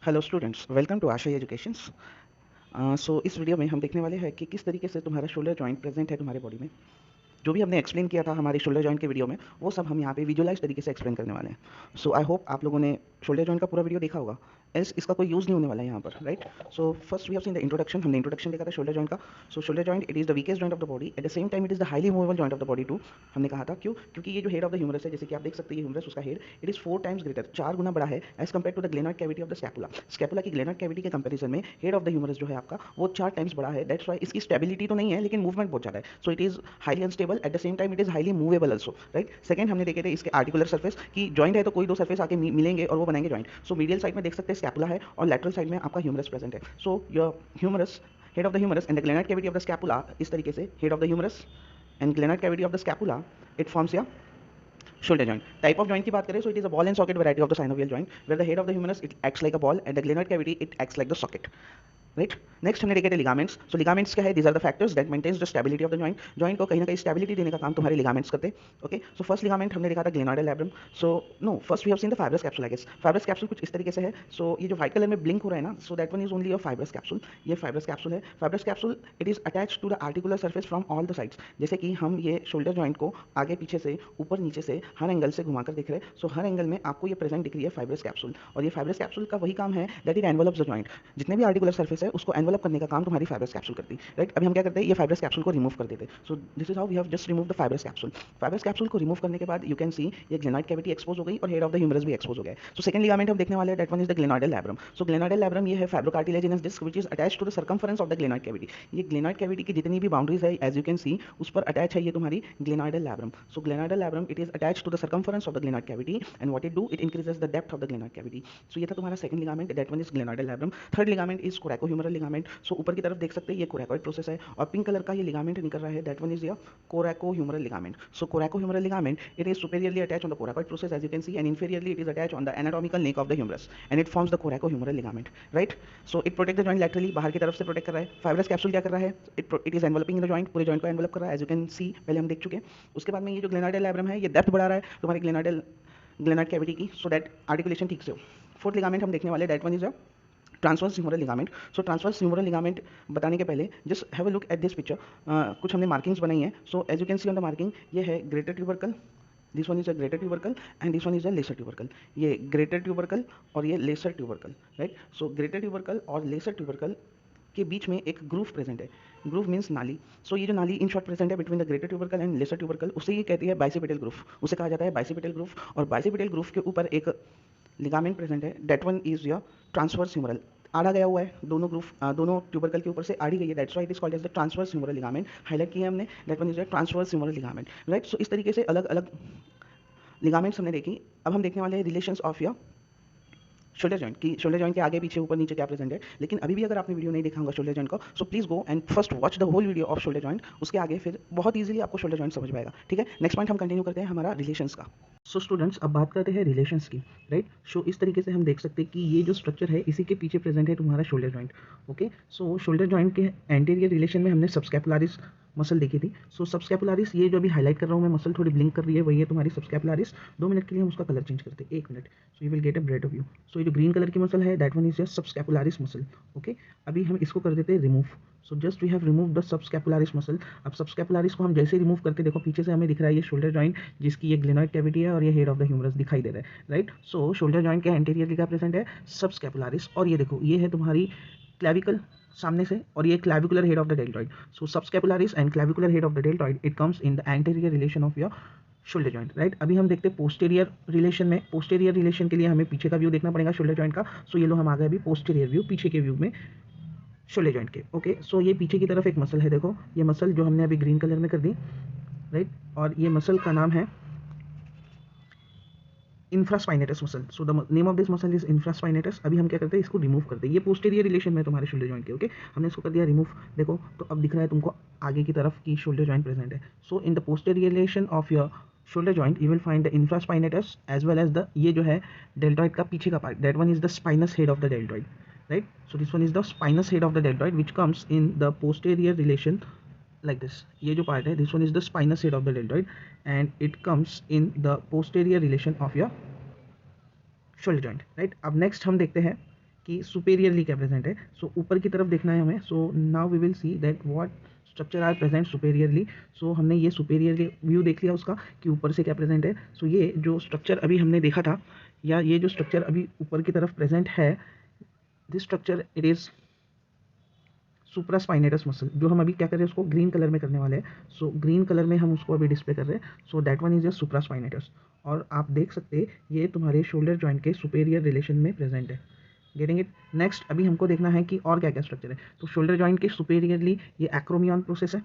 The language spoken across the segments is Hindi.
Hello students, welcome to Asha educations. So इस वीडियो में हम देखने वाले हैं कि किस तरीके से तुम्हारा शोल्डर जॉइंट प्रेजेंट है तुम्हारे बॉडी में। जो भी हमने एक्सप्लेन किया था हमारे शोल्डर जॉइंट के वीडियो में, वो सब हम यहाँ पे विजुअलाइज तरीके से एक्सप्लेन करने वाले हैं। सो आई होप आप लोगों ने शोल्डर जॉइंट का पूरा वीडियो देखा होगा, एल्स इसका कोई यूज़ नहीं होने वाला है यहाँ पर, right. So first we have seen the introduction. हमने इंट्रोडक्शन देखा था शोल्डर जॉइंट का। So shoulder joint it is the weakest joint of the body, at the same time it is the highly movable joint of the body too. हमने कहा था क्यों? क्योंकि ये जो हेड ऑफ द ह्यूमरस है, जैसे कि आप देख सकते हैं ह्यूमरस, उसका head it is 4 times greater, 4 गुना बड़ा है as compare to the glenoid cavity of the scapula. Scapula की ग्लेनॉइड कैविटी के कंपेरिजन में हेड ऑफ द ह्यूमरस जो है आपका, वो 4 टाइम्स बड़ा है। दैट्स वाई इसकी स्टेबिलिटी तो नहीं है, लेकिन मूवमेंट बहुत ज़्यादा है। So it is highly unstable, eight the same time it is highly movable also, right. Second हमने देखे थे इसके आर्टिकुलर सर्फेस की, जॉइंट है तो कोई दो सर्फेस आके मिलेंगे और वो बनाएंगे जॉइंट। सो मीडियल साइड में देख सकते हैं स्कैपुला है और लेटरल साइड में आपका ह्यूमरस प्रेजेंट है। So your humerus, head of the humerus and the glenoid cavity of the scapula, इस तरीके से head of the humerus and glenoid cavity of the scapula, it forms या shoulder joint. Type of joint की बात करें, so it is a ball and socket variety of the synovial joint, where the head of the humerus it acts like a ball and the glenoid cavity it acts like the socket. Right. Next हमने देखे थे लिगामेंट्स। सो लिगामेंट्स क्या है? These are the factors that maintains the stability of the joint. Joint को कहीं ना कहीं स्टेबिलिटी देने का काम तुम्हारे लिगामेंट्स करते हैं। ओके, सो फर्स्ट लिगामेंट हमने देखा था glenoidal labrum. So no, first we have seen the fibrous capsule, I guess. Fibrous capsule कुछ इस तरीके से है। सो ये जो व्हाइट कलर में ब्लिंक हो रहा है ना, so that one is only a fibrous capsule. ये फाइब्रस कैप्सूल है। Fibrous capsule it is attach to the articular surface from all the sides. जैसे कि हम ये शोल्डर जॉइंट को आगे पीछे से, ऊपर नीचे से, हर एंगल से घुमाकर देख रहे हैं। सो हर एंगल में आपको ये प्रेजेंट दिख रही है फाइब्रस कैप्सूल। और ये फाइब्रस कैप्सूल का वही काम है that it envelopes the joint. जितने भी आर्टिकुलर सर्फेस है उसको एनवेलप करने का काम तुम्हारी फाइब्रस कैप्सूल करती है, राइट। अभी हम क्या करते हैं, ये फाइब्रस कैप्सूल को रिमूव कर देते हैं। So this is how we have just remove the fibrous capsule. Fibrous capsule को रिमूव करने के बाद यू कैन सी ये ग्लेनॉइड कैविटी एक्सपोज हो गई और हेड ऑफ द ह्यूमरस भी एक्सपोज हो गया है। सो सेकंड लिगामेंट हम देखने वाले हैं, that one is the glenoidal labrum. So glenoidal labrum ये है fibrocartilaginous disc which is attached to the circumference of the glenoid cavity. ये ग्लेनॉइड कैविटी की जितनी भी बाउंड्रीज है, एज यू कैन सी, उस पर अटैच है ये तुम्हारी glenoidal labrum. So glenoidal labrum it is attached to the circumference of the glenoid cavity and what it do, it increases the depth of the glenoid cavity. So ये था तुम्हारा second ligament, that one is glenoidal labrum. Third ligament is coracohumeral ligament. So ऊपर की तरफ देख सकते हैं ये कोरैकोइड प्रोसेस है और पिंक कलर का ये लिगामेंट निकल रहा है, that one is your coracohumeral ligament. So coracohumeral ligament it is superiorly attached on the coracoid process as you can see, and inferiorly it is attached on the anatomical neck of the humerus and it forms the coracohumeral ligament, right. So it protect the joint laterally, बाहर की तरफ से प्रोटेक्ट कर रहा है। फाइब्रस कैप्सूल क्या कर रहा है? It is enveloping the joint, पूरे जॉइंट को एनवेलप कर रहा है, एज यू कैन सी, पहले हम देख चुके हैं। उसके बाद में ये जो ग्लेनॉइडल लैब्रम है ये डेप्थ बढ़ा रहा है तुम्हारी ग्लेनॉइड कैविटी की, सो दैट आर्टिकुलेशन ठीक से हो। फोर्थ लिगामेंट हम देखने वाले, that one is a transverse humeral ligament. So transverse humeral ligament बताने के पहले just have a look at this picture. कुछ हमने मार्किंग्स बनाई हैं। So as you can see on the marking, ये है greater tubercle, this one is a greater tubercle and this one is a lesser tubercle. ये ग्रेटर ट्यूबरकल और ये lesser tubercle, right. So greater tubercle और लेसर ट्यूबरकल के बीच में एक ग्रूव प्रेजेंट है। ग्रूव मीन्स नाली। सो ये जो नाली इन शॉर्ट प्रेजेंट है between the greater tubercle and lesser tubercle, उसे ये कहती है बाइसिपिटल ग्रूव, उसे कहा जाता है बाइसिपिटल ग्रूव। और बाइसिपिटल ग्रूव के ऊपर एक लिगामेंट प्रेजेंट है, that one is your transverse humeral. आड़ा गया हुआ है, दोनों ग्रूव, दोनों ट्यूबरकल के ऊपर से आड़ी गई है, that's why it is called as the transverse humeral ligament. Highlight किया हमने, that one is the transverse humeral ligament, right. So इस तरीके से अलग अलग लिगामेंट्स हमने देखी। अब हम देखने वाले हैं relations of your shoulder joint की, शोल्डर जॉइंट के आगे पीछे ऊपर नीचे क्या प्रेजेंट है। लेकिन अभी भी अगर आपने वीडियो नहीं देखा होगा शोल्डर जॉइंट को, so please go and first watch the whole video of shoulder joint. उसके आगे फिर बहुत ईजिली आपको शोल्डर जॉइंट समझ पाएगा, ठीक है। नेक्स्ट पॉइंट हम कंटिन्यू करते हैं हमारा रिलेशंस का। सो स्टूडेंट्स अब बात करते हैं रिलेशंस की, राइट। सो इस तरीके से हम देख सकते हैं कि ये जो स्ट्रक्चर है इसी के पीछे प्रेजेंट है तुम्हारा शोल्डर जॉइंट। ओके, सो शोल्डर जॉइंट के एंटीरियर रिलेशन में हमने सबस्कैपुलारिस मसल देखी थी। सो सबस्कैपुलारिस, ये जो अभी हाईलाइट कर रहा हूँ मैं मसल, थोड़ी ब्लिंक कर रही है, वही है तुम्हारी सबस्कैपुलारिस। 2 मिनट के लिए हम उसका कलर चेंज करते हैं, 1 minute. So you will get a broad of view. So ये जो ग्रीन कलर की मसल है that one is just subscapularis muscle. Okay, अभी हम इसको कर देते हैं remove. So just we have remove the subscapularis muscle. अब सबस्कैपुलारिस को हम जैसे रिमूव करते देखो पीछे से हमें दिख रहा है ये शोल्डर जॉइंट, जिसकी ये ग्लेनॉइड कैविटी है और ये हेड ऑफ द ह्यूमरस दिखाई दे रहा है, राइट। सो शोल्डर जॉइंट के एंटीरियर क्या प्रेजेंट है? सबस्कैपुलारिस। और ये देखो ये है तुम्हारी क्लैविकल सामने से, और ये clavicular head of the deltoid. So subscapularis and clavicular head of the deltoid it comes in the anterior relation of your shoulder joint, right. अभी हम देखते हैं पोस्टीरियर रिलेशन में। पोस्टीरियर रिलेशन के लिए हमें पीछे का व्यू देखना पड़ेगा शोल्डर जॉइंट का। सो ये लो हम आ गए अभी पोस्टीरियर व्यू, पीछे के व्यू में शोल्डर जॉइंट के। ओके, सो ये पीछे की तरफ एक मसल है, देखो ये मसल जो हमने अभी ग्रीन कलर में कर दी, राइट। और ये मसल का नाम है infraspinatus muscle. So the name of this muscle is infraspinatus. अभी हम क्या करते हैं, इसको रिमूव करते हैं। ये पोस्टीरियर रिलेशन में तुम्हारे शोल्डर जॉइंट के, ओके। हमने इसको कर दिया रिमूव, देखो तो अब दिख रहा है तुमको आगे की तरफ की शोल्डर जॉइंट प्रेजेंट है। So in the posterior relation of your shoulder joint you will find the infraspinatus as well as the, ये जो है डेल्टॉइड का पीछे का part, that one is the spinous head of the deltoid, right. So this one is the spinous head of the deltoid which comes in the posterior relation like this. ये जो पार्ट है, this one is the spinous head of the deltoid and it comes in the posterior relation of your shoulder joint, right। अब नेक्स्ट हम देखते हैं कि सुपेरियरली क्या प्रेजेंट है। सो ऊपर की तरफ देखना है हमें। So now we will see that what structure are present superiorly. So हमने ये सुपेरियरली व्यू देख लिया उसका कि ऊपर से क्या प्रेजेंट है। सो ये जो स्ट्रक्चर अभी हमने देखा था, या ये जो स्ट्रक्चर अभी ऊपर की तरफ प्रेजेंट है, this structure it is supraspinatus muscle, जो हम अभी क्या कर रहे हैं उसको ग्रीन कलर में करने वाले हैं। सो ग्रीन कलर में हम उसको अभी डिस्प्ले कर रहे हैं। सो that one is your supraspinatus. और आप देख सकते हैं ये तुम्हारे शोल्डर जॉइंट के सुपेरियर रिलेशन में प्रेजेंट है। Getting it. नेक्स्ट अभी हमको देखना है कि और क्या क्या स्ट्रक्चर है। तो शोल्डर जॉइंट के सुपेरियरली ये एक्रोमियन प्रोसेस है,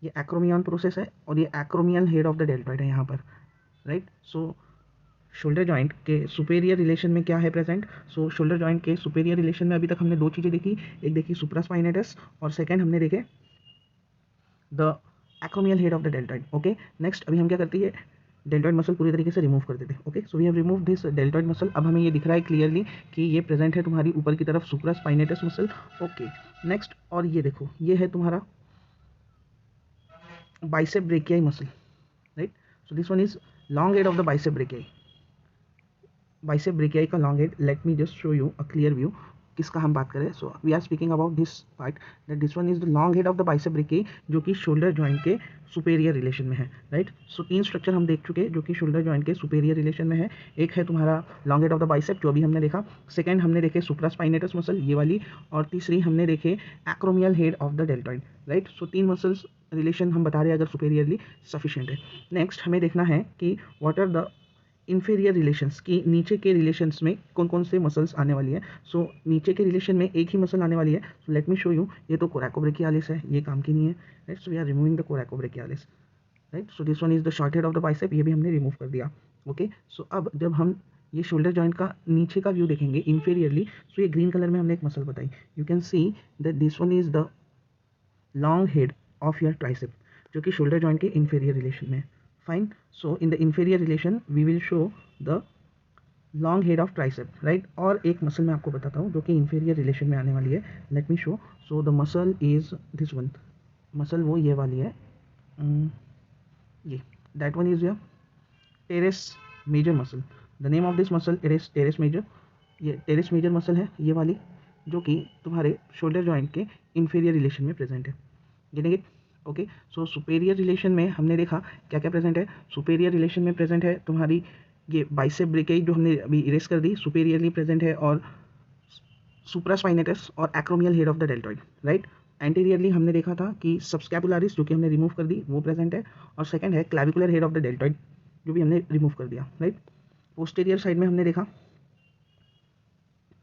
ये एक्रोमियन प्रोसेस है, और ये acromial head of the deltoid है यहाँ पर, राइट। सो शोल्डर जॉइंट के सुपेरियर रिलेशन में क्या है प्रेजेंट। सो शोल्डर जॉइंट के सुपेरियर रिलेशन में अभी तक हमने दो चीज़ें देखी, एक देखी सुप्रास्पाइनेटस और सेकंड हमने देखे the acromial head of the deltoid. Okay, next अभी हम क्या करते हैं, डेल्टॉइड मसल पूरी तरीके से रिमूव कर देते हैं। Okay, so we have remove this deltoid muscle. अब हमें ये दिख रहा है क्लियरली कि ये प्रेजेंट है तुम्हारी ऊपर की तरफ सुप्रास्पाइनेटस मसल। ओके, नेक्स्ट और ये देखो ये है तुम्हारा bicep brachii muscle, right. So this one is long head of the bicep brachii, bicep brachii का long head. Let me just show you a clear view किसका हम बात करें। So we are speaking about this part that this one is the long head of the bicep brachii, जो कि शोल्डर जॉइंट के सुपेरियर रिलेशन में है, राइट। सो तीन स्ट्रक्चर हम देख चुके हैं जो कि शोल्डर जॉइंट के सुपेरियर रिलेशन में है। एक है तुम्हारा long head of the bicep जो अभी हमने देखा, सेकंड हमने देखे सुप्रास्पाइनेटस मसल ये वाली, और तीसरी हमने देखे acromial head of the deltoid, right. So तीन मसल्स रिलेशन हम बता रहे हैं अगर सुपेरियरली सफिशिएंट है। नेक्स्ट हमें देखना है कि what are the inferior relations, की नीचे के रिलेशंस में कौन कौन से मसल्स आने वाली है। सो नीचे के रिलेशन में एक ही मसल आने वाली है। So let me show you. ये तो कोरैकोब्रेकियालिस है, ये काम की नहीं है, right. So we are removing the coracobrachialis, right. So this one is the short head of the bicep, ये भी हमने रिमूव कर दिया। ओके, सो अब जब हम ये शोल्डर जॉइंट का नीचे का व्यू देखेंगे इन्फीरियरली, सो ये ग्रीन कलर में हमने एक मसल बताई। You can see that this one is the long head of your tricep, जो कि शोल्डर जॉइंट के इन्फीरियर रिलेशन में। Fine. So in the inferior relation we will show the long head of tricep, right. और एक मसल मैं आपको बताता हूँ जो कि इन्फीरियर रिलेशन में आने वाली है। Let me show. So the muscle is this one, muscle वो ये वाली है, ये that one is your teres major muscle. The name of this muscle it is teres major. ये टेरेस मेजर मसल है ये वाली, जो कि तुम्हारे शोल्डर जॉइंट के इन्फीरियर रिलेशन में प्रेजेंट है। Getting it. Okay, so superior relation में हमने देखा क्या क्या प्रेजेंट है। सुपेरियर रिलेशन में प्रेजेंट है तुम्हारी ये बाइसेप ब्रेकियाई जो हमने अभी इरेज कर दी, सुपेरियरली प्रेजेंट है, और सुप्रास्पाइनेटस और acromial head of the deltoid, right. Anteriorly हमने देखा था कि सबस्कैपुलारिस जो कि हमने रिमूव कर दी वो प्रेजेंट है, और सेकंड है clavicular head of the deltoid जो भी हमने रिमूव कर दिया, राइट। पोस्टीरियर साइड में हमने देखा,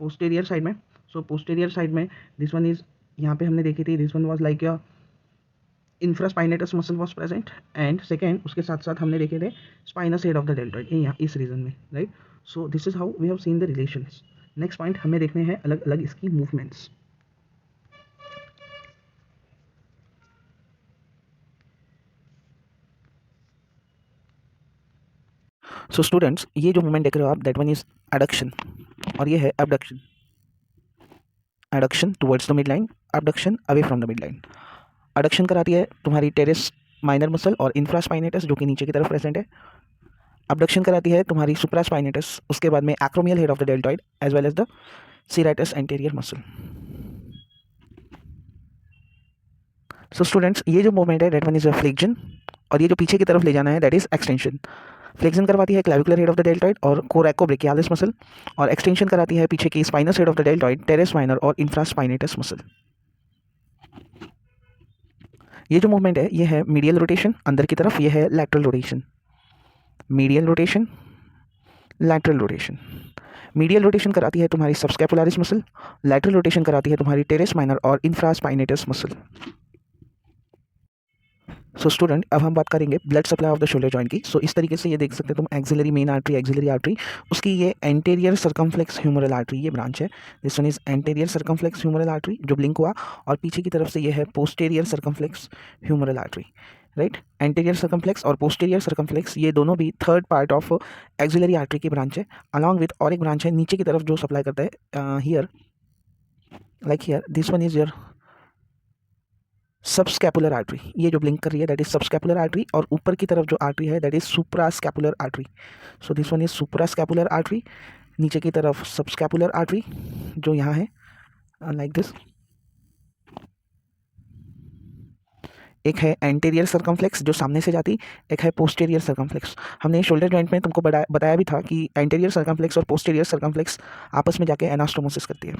पोस्टीरियर साइड में, सो पोस्टीरियर साइड में दिस वन इज, यहाँ पे हमने देखी थी this one was like your infraspinatus muscle was present, and second उसके साथ साथ हमने देखे थे spinous head of the deltoid यहाँ इस रीजन में, right. So this is how we have seen the relations. Next point हमें देखने हैं अलग अलग इसकी मूवमेंट्स। सो स्टूडेंट्स ये जो मूवमेंट देख रहे हो आप, दैट वन इज एडक्शन, और ये है abduction. Adduction towards the mid line, abduction away from the mid line. Adduction कराती है तुम्हारी टेरेस माइनर मसल और इंफ्रास्पाइनेटस जो कि नीचे की तरफ प्रेजेंट है। अबडक्शन कराती है तुम्हारी सुप्रास्पाइनेटस, उसके बाद में acromial head of the deltoid as well as the serratus anterior muscle. So students ये जो मूवमेंट है that one is a flexion, और ये जो पीछे की तरफ ले जाना है दैट इज एक्सटेंशन। फ्लेक्शन करवाती है clavicular head of the deltoid और कोरैकोब्रेकियालिस मसल, और एक्सटेंशन कराती है पीछे की spinous head of the deltoid, teres minor और इंफ्रास्पाइनेटस मसल। ये जो मूवमेंट है ये है मीडियल रोटेशन अंदर की तरफ, ये है lateral rotation. Medial rotation, lateral rotation. Medial rotation कराती है तुम्हारी सबस्कैपुलारिस मसल, लैटरल रोटेशन कराती है तुम्हारी टेरेस माइनर और इंफ्रास्पाइनेटस मसल। सो स्टूडेंट अब हम बात करेंगे blood supply of the shoulder joint की। सो इस तरीके से ये देख सकते हो तुम, axillary main artery, axillary artery, उसकी ये एंटीरियर सर्कमफ्लेक्स ह्यूमरल आर्टरी ये ब्रांच है। This one is anterior circumflex humeral artery जो ब्लिंक हुआ, और पीछे की तरफ से ये है posterior circumflex humeral artery, right. Anterior circumflex और पोस्टेरियर सर्कमफ्लेक्स ये दोनों भी third part of axillary artery की ब्रांच है, अलॉन्ग विथ और एक ब्रांच है नीचे की तरफ जो सप्लाई करता है here, like here this one is your subscapular artery, ये जो ब्लिंक कर रही है दैट इज सबस्कैपुलर आर्टरी, और ऊपर की तरफ जो आर्टरी है that is suprascapular artery. So this one is suprascapular artery, नीचे की तरफ सबस्कैपुलर आर्टरी जो यहाँ है, लाइक दिस। एक है एंटीरियर सर्कमफ्लेक्स जो सामने से जाती, एक है पोस्टीरियर सर्कमफ्लेक्स। हमने शोल्डर जॉइंट में तुमको बताया भी था कि एंटीरियर सर्कमफ्लेक्स और पोस्टीरियर सर्कमफ्लेक्स आपस में जाके एनास्टोमोसिस करती है।